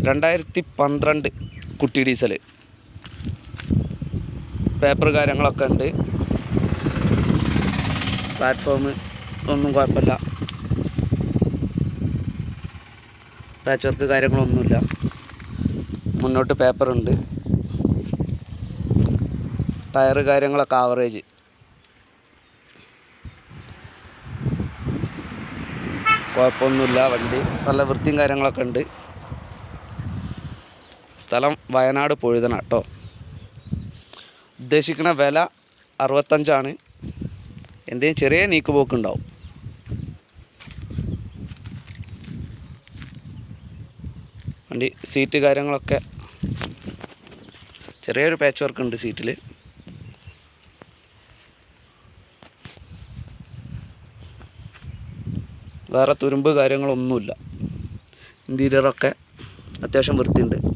2012 കുട്ടി diesel. Paper കാര്യങ്ങളൊക്കെ ഉണ്ട്. പ്ലാറ്റ്ഫോം ഒന്നും കുഴപ്പമില്ല. പാച്ച് വർക്ക് കാര്യങ്ങളൊന്നുമില്ല. മുന്നോട്ട് പേപ്പറുണ്ട്. ടയർ കാര്യങ്ങളൊക്കെ ആവറേജ്. കുഴപ്പമൊന്നുമില്ല. വണ്ടി നല്ല വൃത്തിയും കാര്യങ്ങളൊക്കെ ഉണ്ട്. സ്ഥലം വയനാട് പൊഴുതന കേട്ടോ. ഉദ്ദേശിക്കുന്ന വില 65 എന്തെങ്കിലും ചെറിയ നീക്കുപോക്കുണ്ടാവും. വണ്ടി സീറ്റ് കാര്യങ്ങളൊക്കെ ചെറിയൊരു പാച്ച് വർക്ക് ഉണ്ട് സീറ്റിൽ. വേറെ തുരുമ്പ് കാര്യങ്ങളൊന്നുമില്ല. ഇൻറ്റീരിയറൊക്കെ അത്യാവശ്യം വൃത്തിയുണ്ട്.